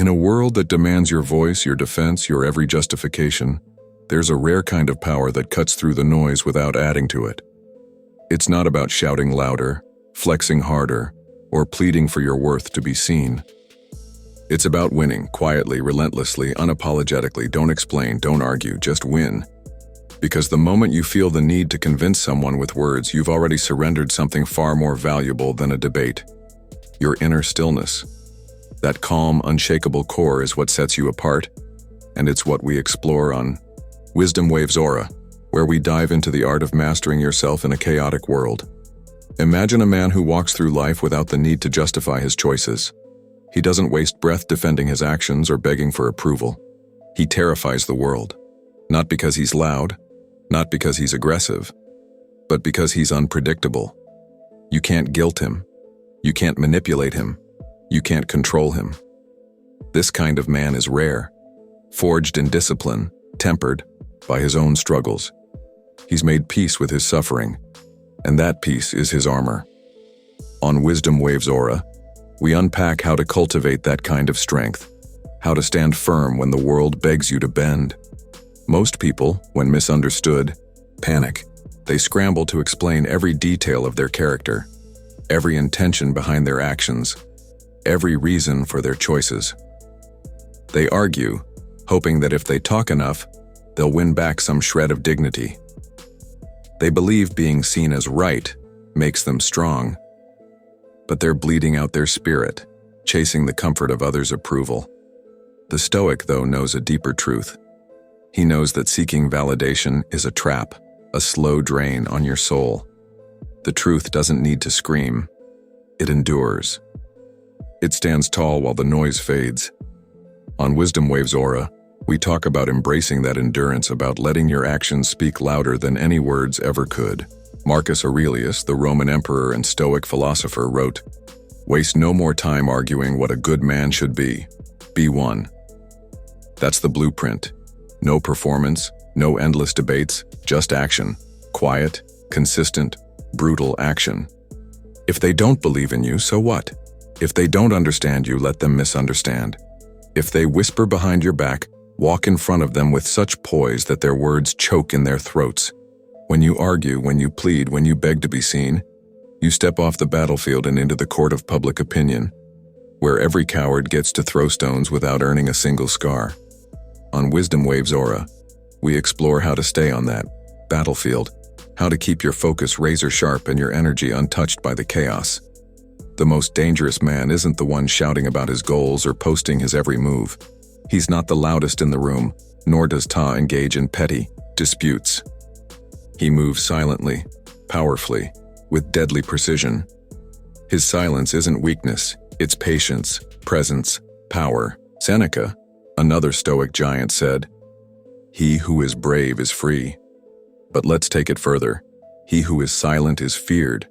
a world that demands your voice, your defense, your every justification, there's a rare kind of power that cuts through the noise without adding to it. It's not about shouting louder, flexing harder, or pleading for your worth to be seen. It's about winning, quietly, relentlessly, unapologetically. Don't explain, don't argue, just win. Because the moment you feel the need to convince someone with words, you've already surrendered something far more valuable than a debate. Your inner stillness. That calm, unshakable core is what sets you apart, and it's what we explore on WisdomWavesAura, where we dive into the art of mastering yourself in a chaotic world. Imagine a man who walks through life without the need to justify his choices. He doesn't waste breath defending his actions or begging for approval. He terrifies the world, not because he's loud, not because he's aggressive, but because he's unpredictable. You can't guilt him. You can't manipulate him. You can't control him. This kind of man is rare, forged in discipline, tempered by his own struggles. He's made peace with his suffering, and that peace is his armor. On WisdomWavesAura, we unpack how to cultivate that kind of strength, how to stand firm when the world begs you to bend. Most people, when misunderstood, panic. They scramble to explain every detail of their character, every intention behind their actions, every reason for their choices. They argue, hoping that if they talk enough, they'll win back some shred of dignity. They believe being seen as right makes them strong, but they're bleeding out their spirit, chasing the comfort of others' approval. The Stoic, though, knows a deeper truth. He knows that seeking validation is a trap, a slow drain on your soul. The truth doesn't need to scream. It endures. It stands tall while the noise fades. On WisdomWavesAura, we talk about embracing that endurance, about letting your actions speak louder than any words ever could. Marcus Aurelius, the Roman emperor and Stoic philosopher, wrote, "Waste no more time arguing what a good man should be. Be one." That's the blueprint. No performance, no endless debates, just action. Quiet, consistent, brutal action. If they don't believe in you, so what? If they don't understand you, let them misunderstand. If they whisper behind your back, walk in front of them with such poise that their words choke in their throats. When you argue, when you plead, when you beg to be seen, you step off the battlefield and into the court of public opinion, where every coward gets to throw stones without earning a single scar. On WisdomWavesAura, we explore how to stay on that battlefield, how to keep your focus razor sharp and your energy untouched by the chaos. The most dangerous man isn't the one shouting about his goals or posting his every move. He's not the loudest in the room, nor does Ta engage in petty disputes. He moves silently, powerfully, with deadly precision. His silence isn't weakness, it's patience, presence, power. Seneca, another Stoic giant, said, "He who is brave is free." But let's take it further. He who is silent is feared.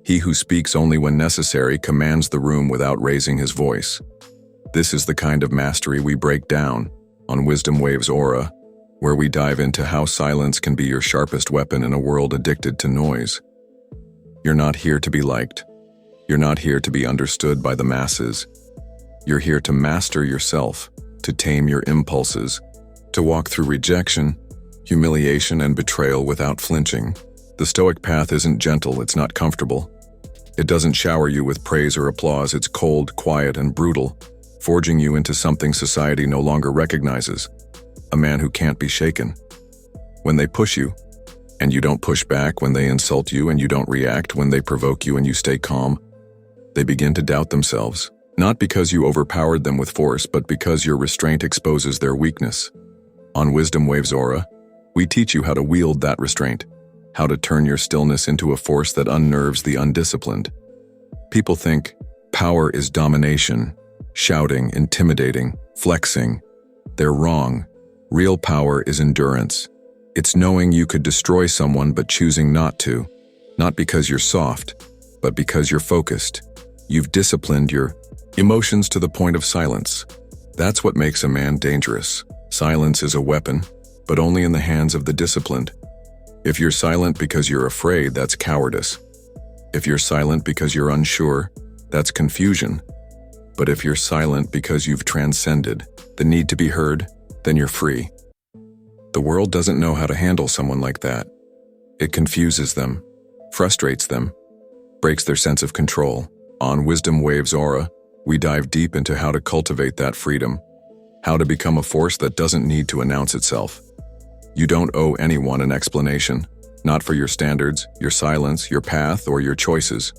He who speaks only when necessary commands the room without raising his voice. This is the kind of mastery we break down on WisdomWavesAura, where we dive into how silence can be your sharpest weapon in a world addicted to noise. You're not here to be liked. You're not here to be understood by the masses. You're here to master yourself, to tame your impulses, to walk through rejection, humiliation, and betrayal without flinching. The Stoic path isn't gentle, it's not comfortable. It doesn't shower you with praise or applause, it's cold, quiet, and brutal, forging you into something society no longer recognizes, a man who can't be shaken. When they push you, and you don't push back, when they insult you and you don't react, when they provoke you and you stay calm, they begin to doubt themselves. Not because you overpowered them with force, but because your restraint exposes their weakness. On WisdomWavesAura, we teach you how to wield that restraint, how to turn your stillness into a force that unnerves the undisciplined. People think power is domination, shouting, intimidating, flexing. They're wrong. Real power is endurance. It's knowing you could destroy someone but choosing not to. Not because you're soft, but because you're focused. You've disciplined your emotions to the point of silence. That's what makes a man dangerous. Silence is a weapon, but only in the hands of the disciplined. If you're silent because you're afraid, that's cowardice. If you're silent because you're unsure, that's confusion. But if you're silent because you've transcended the need to be heard, then you're free. The world doesn't know how to handle someone like that. It confuses them, frustrates them, breaks their sense of control. On Wisdom Waves Aura, we dive deep into how to cultivate that freedom, how to become a force that doesn't need to announce itself. You don't owe anyone an explanation, not for your standards, your silence, your path, or your choices.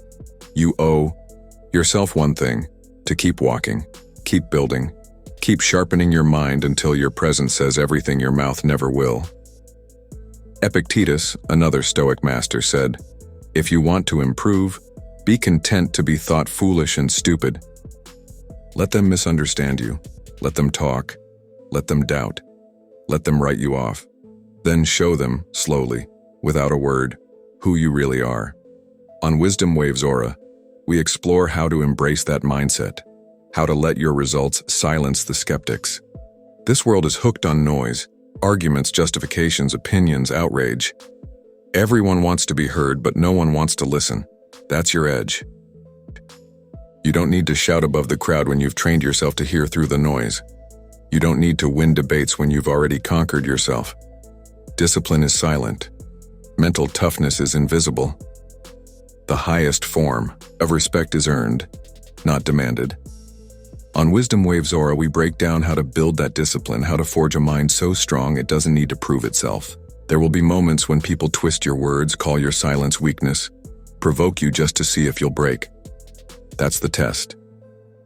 You owe yourself one thing: to keep walking, keep building, keep sharpening your mind until your presence says everything your mouth never will. Epictetus, another Stoic master, said, "If you want to improve, be content to be thought foolish and stupid." Let them misunderstand you. Let them talk. Let them doubt. Let them write you off. Then show them, slowly, without a word, who you really are. On Wisdom Waves Aura, we explore how to embrace that mindset, how to let your results silence the skeptics. This world is hooked on noise, arguments, justifications, opinions, outrage. Everyone wants to be heard, but no one wants to listen. That's your edge. You don't need to shout above the crowd when you've trained yourself to hear through the noise. You don't need to win debates when you've already conquered yourself. Discipline is silent. Mental toughness is invisible. The highest form of respect is earned, not demanded. On Wisdom Waves Aura, we break down how to build that discipline, how to forge a mind so strong it doesn't need to prove itself. There will be moments when people twist your words, call your silence weakness, provoke you just to see if you'll break. That's the test.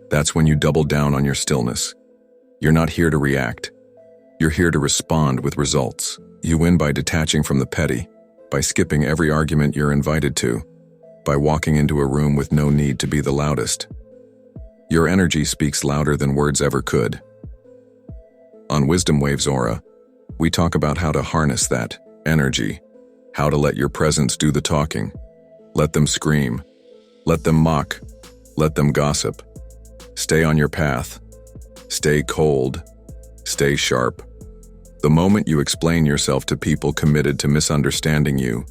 That's when you double down on your stillness. You're not here to react. You're here to respond with results. You win by detaching from the petty, by skipping every argument you're invited to, by walking into a room with no need to be the loudest. Your energy speaks louder than words ever could. On Wisdom Waves Aura, we talk about how to harness that energy, how to let your presence do the talking. Let them scream. Let them mock. Let them gossip. Stay on your path. Stay cold. Stay sharp. The moment you explain yourself to people committed to misunderstanding you,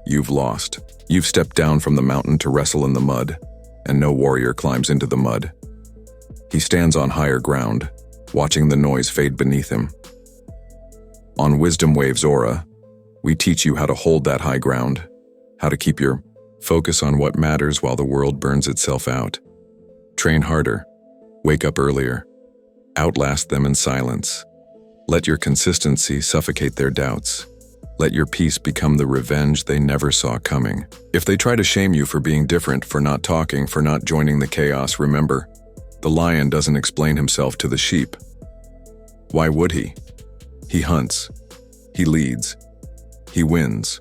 you've lost. You've stepped down from the mountain to wrestle in the mud, and no warrior climbs into the mud. He stands on higher ground, watching the noise fade beneath him. On Wisdom Waves Aura, we teach you how to hold that high ground, how to keep your focus on what matters while the world burns itself out. Train harder. Wake up earlier. Outlast them in silence. Let your consistency suffocate their doubts. Let your peace become the revenge they never saw coming. If they try to shame you for being different, for not talking, for not joining the chaos, remember, the lion doesn't explain himself to the sheep. Why would he? He hunts. He leads. He wins.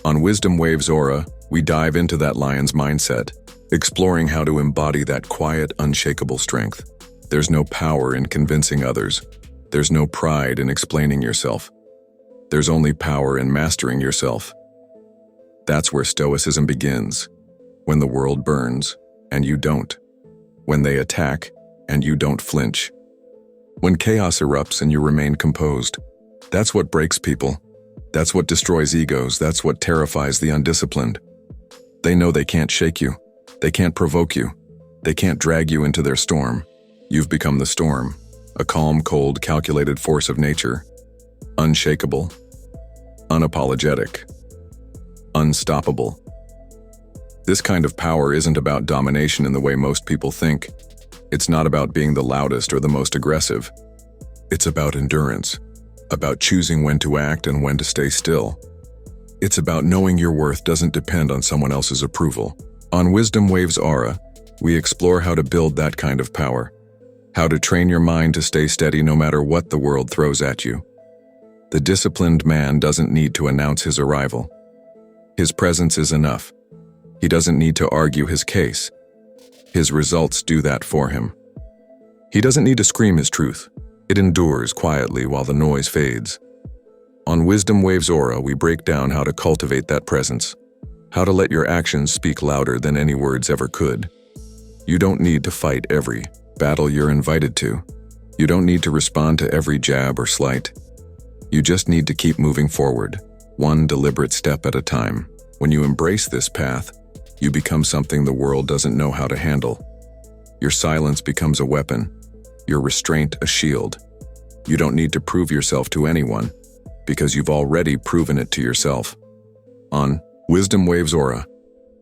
On Wisdom Waves Aura, we dive into that lion's mindset, exploring how to embody that quiet, unshakable strength. There's no power in convincing others. There's no pride in explaining yourself. There's only power in mastering yourself. That's where Stoicism begins. When the world burns, and you don't. When they attack, and you don't flinch. When chaos erupts and you remain composed. That's what breaks people. That's what destroys egos. That's what terrifies the undisciplined. They know they can't shake you. They can't provoke you. They can't drag you into their storm. You've become the storm. A calm, cold, calculated force of nature. Unshakable. Unapologetic. Unstoppable. This kind of power isn't about domination in the way most people think. It's not about being the loudest or the most aggressive. It's about endurance. About choosing when to act and when to stay still. It's about knowing your worth doesn't depend on someone else's approval. On Wisdom Waves Aura, we explore how to build that kind of power. How to train your mind to stay steady no matter what the world throws at you. The disciplined man doesn't need to announce his arrival. His presence is enough. He doesn't need to argue his case. His results do that for him. He doesn't need to scream his truth. It endures quietly while the noise fades. On Wisdom Waves Aura, we break down how to cultivate that presence. How to let your actions speak louder than any words ever could. You don't need to fight every battle you're invited to. You don't need to respond to every jab or slight. You just need to keep moving forward, one deliberate step at a time. When you embrace this path, you become something the world doesn't know how to handle. Your silence becomes a weapon, your restraint a shield. You don't need to prove yourself to anyone, because you've already proven it to yourself. On Wisdom Waves Aura,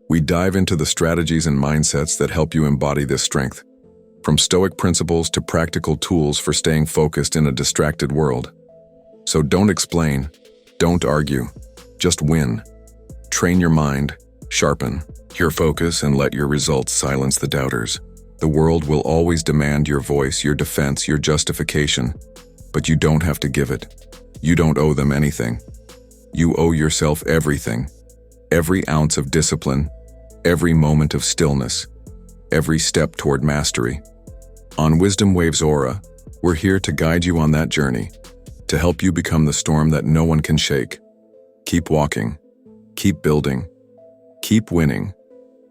we dive into the strategies and mindsets that help you embody this strength, from Stoic principles to practical tools for staying focused in a distracted world. So don't explain, don't argue, just win. Train your mind, sharpen your focus, and let your results silence the doubters. The world will always demand your voice, your defense, your justification, but you don't have to give it. You don't owe them anything. You owe yourself everything. Every ounce of discipline, every moment of stillness, every step toward mastery. On Wisdom Waves Aura, we're here to guide you on that journey, to help you become the storm that no one can shake. Keep walking, keep building, keep winning,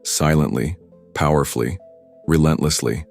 silently, powerfully, relentlessly.